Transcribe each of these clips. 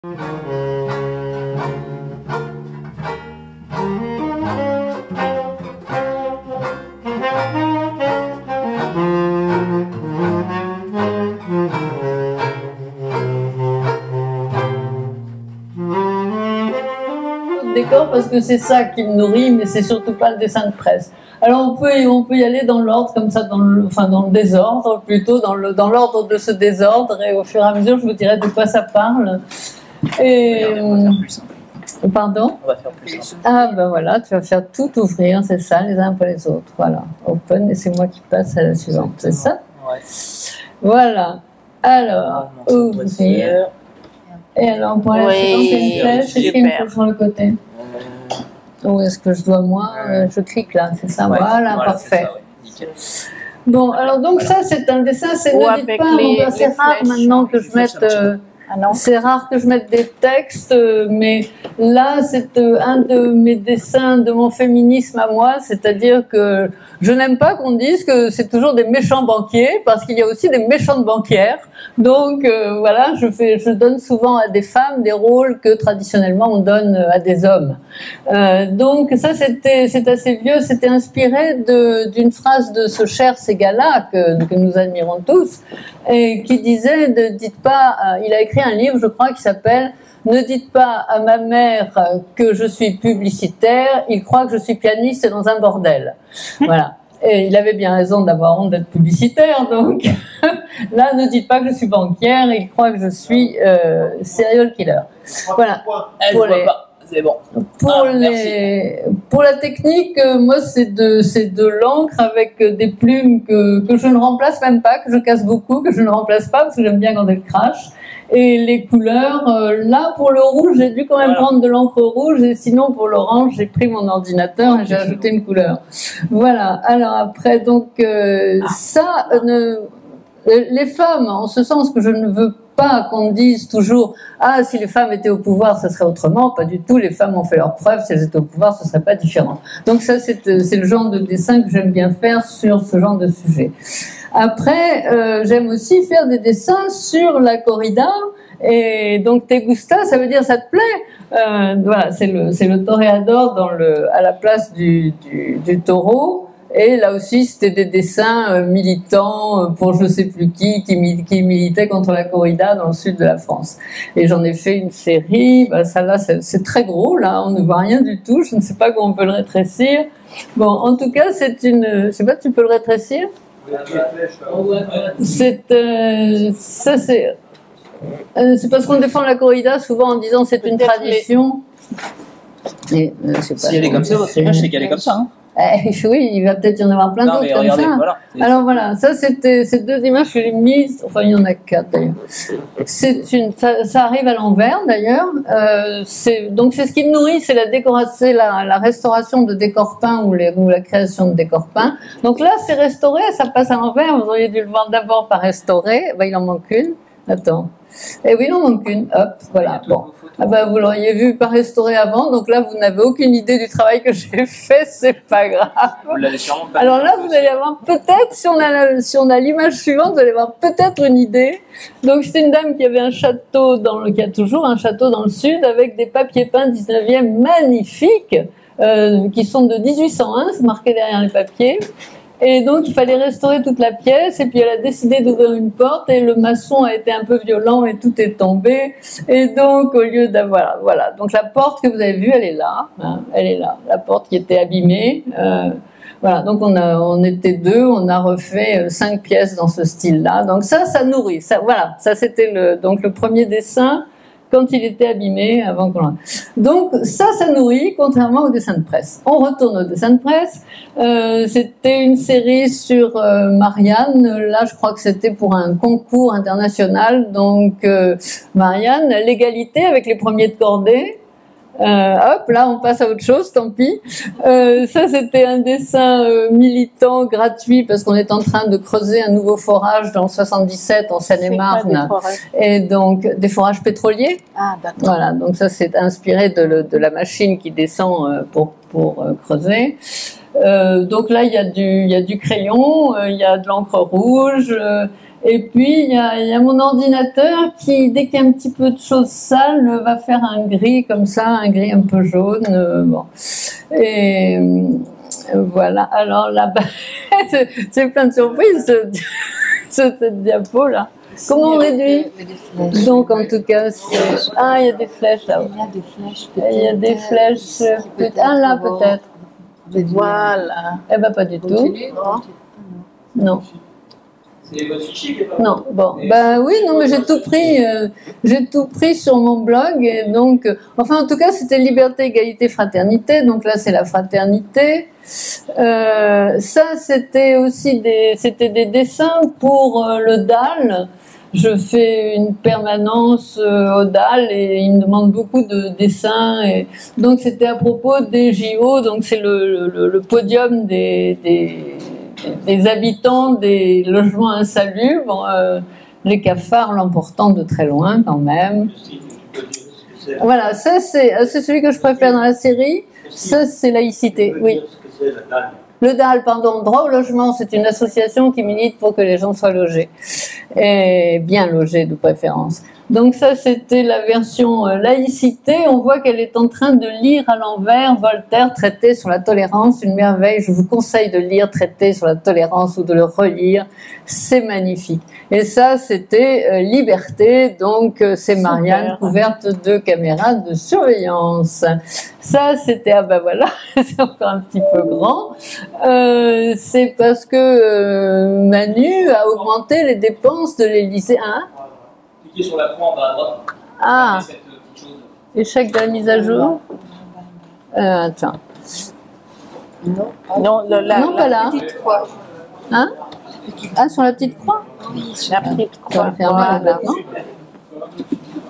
Décor parce que c'est ça qui me nourrit, mais c'est surtout pas le dessin de presse. Alors on peut y aller dans l'ordre comme ça, dans le désordre plutôt, dans l'ordre de ce désordre, et au fur et à mesure je vous dirai de quoi ça parle. Et pardon. On va faire plus simple. Ah ben voilà, tu vas faire tout ouvrir, c'est ça, les uns après les autres. Voilà, open, et c'est moi qui passe à la suivante, c'est ça? Ouais. Voilà. Alors, ouvrir. Et alors, pour la suivante, c'est une flèche, est-ce qu'il me faut sur le côté? Où est-ce que je dois, moi? Je clique là, c'est ça? Ouais, voilà, parfait. Ça, ouais. Nickel. Bon, alors donc ça, c'est un dessin, c'est ne dites pas, c'est rare maintenant que je mette... c'est rare que je mette des textes, mais là, c'est un de mes dessins de mon féminisme à moi, c'est-à-dire que je n'aime pas qu'on dise que c'est toujours des méchants banquiers, parce qu'il y a aussi des méchantes banquières. Donc voilà, je donne souvent à des femmes des rôles que traditionnellement on donne à des hommes. Donc ça, c'est assez vieux, c'était inspiré d'une phrase de ce cher Ségala que nous admirons tous, et qui disait, ne dites pas, il a écrit un livre, je crois, qui s'appelle « Ne dites pas à ma mère que je suis publicitaire, il croit que je suis pianiste dans un bordel. » Voilà. Et il avait bien raison d'avoir honte d'être publicitaire, donc là, ne dites pas que je suis banquière, il croit que je suis serial killer. Voilà. Pour les... C'est bon. Pour la technique, moi c'est de l'encre avec des plumes que je ne remplace même pas, que je casse beaucoup, que je ne remplace pas parce que j'aime bien quand elles crachent. Et les couleurs, là pour le rouge, j'ai dû quand même prendre de l'encre rouge, et sinon pour l'orange, j'ai pris mon ordinateur et j'ai ajouté une couleur. Voilà. Alors après, donc les femmes, en ce sens que je ne veux pas qu'on dise toujours « Ah, si les femmes étaient au pouvoir, ça serait autrement ». Pas du tout, les femmes ont fait leurs preuves, si elles étaient au pouvoir, ce serait pas différent. Donc ça, c'est le genre de dessin que j'aime bien faire sur ce genre de sujet. Après, j'aime aussi faire des dessins sur la corrida, et donc te gusta, ça veut dire ça te plaît. Voilà, c'est le toréador à la place du taureau. Et là aussi, c'était des dessins militants pour je sais plus qui militait contre la corrida dans le sud de la France. Et j'en ai fait une série. Ben, ça là, c'est très gros là, on ne voit rien du tout. Je ne sais pas comment on peut le rétrécir. Bon, en tout cas, c'est une. Je sais pas, tu peux le rétrécir? C'est parce qu'on défend la corrida souvent en disant c'est une tradition. Et, si elle est comme ça, votre image c'est qu'elle est comme ça. Hein. Oui, il va peut-être y en avoir plein d'autres comme ça. Voilà, alors voilà, ça c'était ces deux images que j'ai mises, enfin il y en a 4 d'ailleurs. Ça arrive à l'envers d'ailleurs. Donc c'est ce qui me nourrit, c'est la décoration, la restauration de décors peints ou la création de décors peints. Donc là c'est restauré, ça passe à l'envers. Vous auriez dû le voir d'abord par restauré. Ben, il en manque une. Attends. Et oui, il en manque une. Hop, voilà. Bon. Ah ben, vous l'auriez vu pas restauré avant, donc là vous n'avez aucune idée du travail que j'ai fait, c'est pas grave. Vous l'avez sûrement pas. Alors là vous allez avoir peut-être, si on a l'image suivante, vous allez avoir peut-être une idée. Donc c'est une dame qui avait un château, qui a toujours un château dans le sud, avec des papiers peints 19e magnifiques, qui sont de 1801, c'est marqué derrière les papiers. Et donc, il fallait restaurer toute la pièce, et puis elle a décidé d'ouvrir une porte, et le maçon a été un peu violent, et tout est tombé. Et donc, au lieu d'avoir, voilà. Donc, la porte que vous avez vue, elle est là, hein, elle est là. La porte qui était abîmée. Voilà. Donc, on était deux, on a refait 5 pièces dans ce style-là. Donc, ça nourrit. Ça, voilà. Ça, c'était donc le premier dessin quand il était abîmé, avant qu'on... Donc ça nourrit, contrairement au dessin de presse. On retourne au dessin de presse. C'était une série sur Marianne. Là, je crois que c'était pour un concours international. Donc Marianne, l'égalité avec les premiers de cordée. Hop, là on passe à autre chose, tant pis. Ça c'était un dessin militant gratuit parce qu'on est en train de creuser un nouveau forage dans le 77 en Seine-et-Marne. Et donc des forages pétroliers. Ah d'accord. Voilà, donc ça c'est inspiré de la machine qui descend pour creuser. Donc là il y a du crayon, il y a de l'encre rouge. Et puis, il y a mon ordinateur qui, dès qu'il y a un petit peu de choses sales, va faire un gris comme ça, un gris un peu jaune. Bon. Et voilà. Alors là, c'est plein de surprises, cette diapo-là. Comment on réduit? Donc, en tout cas, c'est... Ah, il y a des flèches là-haut. Il y a des flèches, peut-être. Il y a des flèches, ah là, peut-être. Voilà. Eh ben, pas du tout. Non. C'est votre fichier qui est pas Non, bon, ben oui, non, mais j'ai tout pris sur mon blog, et donc, enfin, en tout cas, c'était liberté, égalité, fraternité, donc là, c'est la fraternité. Ça, c'était aussi des dessins pour le DAL. Je fais une permanence au DAL et il me demande beaucoup de dessins. Et donc, c'était à propos des JO, donc c'est le podium des habitants des logements insalubres, les cafards l'emportant de très loin quand même. Voilà, ça c'est celui que je préfère dans la série. Ça c'est laïcité, oui. Le DAL, pardon, droit au logement, c'est une association qui milite pour que les gens soient logés, et bien logés de préférence. Donc ça, c'était la version laïcité. On voit qu'elle est en train de lire à l'envers Voltaire, traité sur la tolérance, une merveille. Je vous conseille de lire traité sur la tolérance ou de le relire. C'est magnifique. Et ça, c'était liberté. Donc c'est Marianne couverte de caméras de surveillance. Ça, c'était, ah ben voilà, c'est encore un petit peu grand. C'est parce que Manu a augmenté les dépenses de l'Élysée. Hein? Cliquez sur la croix en bas à droite. Ah, Cette petite chose. échec de la mise à jour. Attends. Non, Non, pas là. petite croix. Hein? Ah, sur la petite croix? Oui, sur la petite On va croix. le fermer complètement.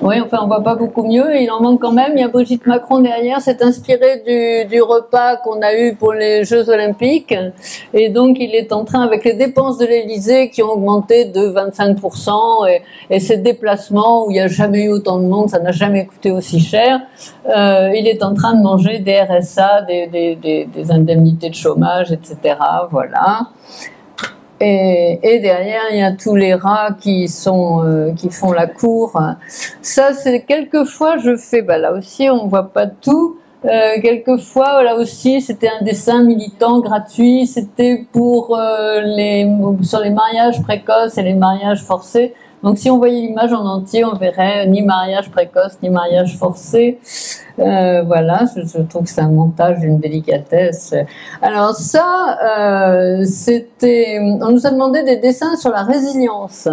Oui, enfin, on voit pas beaucoup mieux. Il en manque quand même. Il y a Brigitte Macron derrière. C'est inspiré du repas qu'on a eu pour les Jeux Olympiques. Et donc, il est en train, avec les dépenses de l'Élysée qui ont augmenté de 25%, et ses déplacements où il n'y a jamais eu autant de monde, ça n'a jamais coûté aussi cher, il est en train de manger des RSA, des indemnités de chômage, etc. Voilà. Et derrière, il y a tous les rats qui font la cour. Ça, c'est quelquefois, je fais, bah là aussi, on voit pas tout. Quelquefois, là aussi, c'était un dessin militant gratuit. C'était pour sur les mariages précoces et les mariages forcés. Donc, si on voyait l'image en entier, on verrait ni mariage précoce, ni mariage forcé. Voilà, je trouve que c'est un montage d'une délicatesse. Alors ça, on nous a demandé des dessins sur la résilience.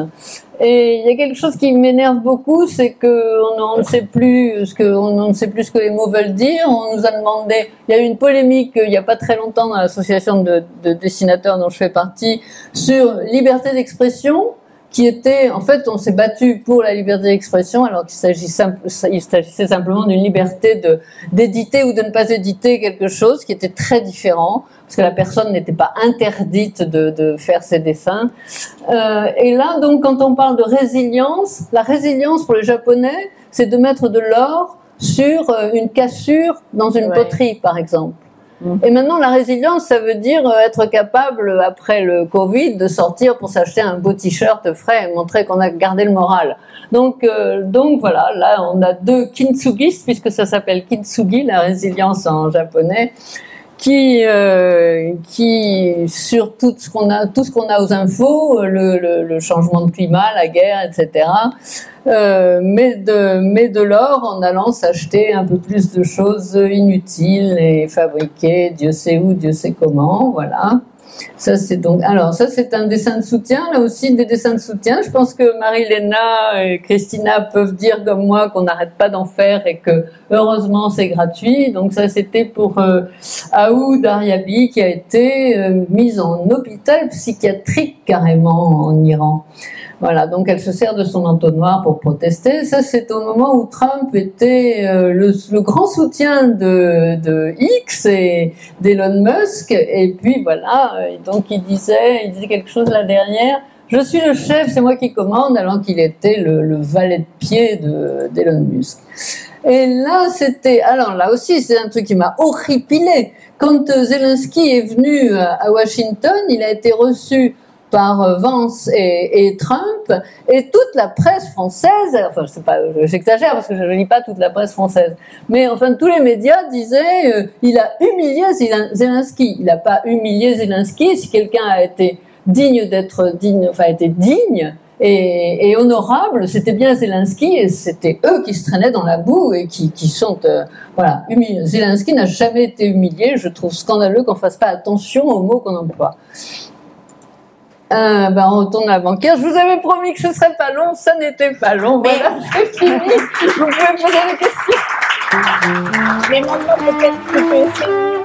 Et il y a quelque chose qui m'énerve beaucoup, c'est qu'on ne sait plus ce que les mots veulent dire. On nous a demandé, il y a eu une polémique il n'y a pas très longtemps dans l'association de dessinateurs dont je fais partie sur liberté d'expression, qui était, en fait, on s'est battu pour la liberté d'expression, alors qu'il s'agissait simplement d'une liberté d'éditer ou de ne pas éditer quelque chose qui était très différent, parce que la personne n'était pas interdite de faire ses dessins. Et là, donc, quand on parle de résilience, la résilience pour les Japonais, c'est de mettre de l'or sur une cassure dans une poterie, par exemple. Et maintenant, la résilience, ça veut dire être capable, après le Covid, de sortir pour s'acheter un beau t-shirt frais et montrer qu'on a gardé le moral. Donc voilà, là, on a deux kintsugis, puisque ça s'appelle kintsugi, la résilience en japonais, qui sur tout ce qu'on a aux infos, le changement de climat, la guerre, etc., met de l'or en allant s'acheter un peu plus de choses inutiles et fabriquées, Dieu sait où, Dieu sait comment, voilà. Ça c'est un dessin de soutien, là aussi des dessins de soutien. Je pense que Marie-Léna et Christina peuvent dire comme moi qu'on n'arrête pas d'en faire et que heureusement c'est gratuit. Donc ça c'était pour Aoud Aryabi qui a été mise en hôpital psychiatrique carrément en Iran. Voilà, donc elle se sert de son entonnoir pour protester. Ça, c'est au moment où Trump était le grand soutien de X et d'Elon Musk. Et puis voilà, donc il disait quelque chose là derrière. Je suis le chef, c'est moi qui commande, alors qu'il était le valet de pied d'Elon Musk. Et là, alors là aussi, c'est un truc qui m'a horripilé. Quand Zelensky est venu à Washington, il a été reçu par Vance et Trump, et toute la presse française, enfin je sais pas, j'exagère parce que je ne lis pas toute la presse française, mais enfin tous les médias disaient il a humilié Zelensky. Il n'a pas humilié Zelensky. Si quelqu'un a été digne d'être digne, enfin été digne et honorable, c'était bien Zelensky, et c'était eux qui se traînaient dans la boue et qui sont voilà, humiliés. Zelensky n'a jamais été humilié. Je trouve scandaleux qu'on fasse pas attention aux mots qu'on emploie. On retourne à la banquière. Je vous avais promis que ce serait pas long, ça n'était pas long. Voilà, c'est fini. Vous pouvez poser des questions. Les moments peut-être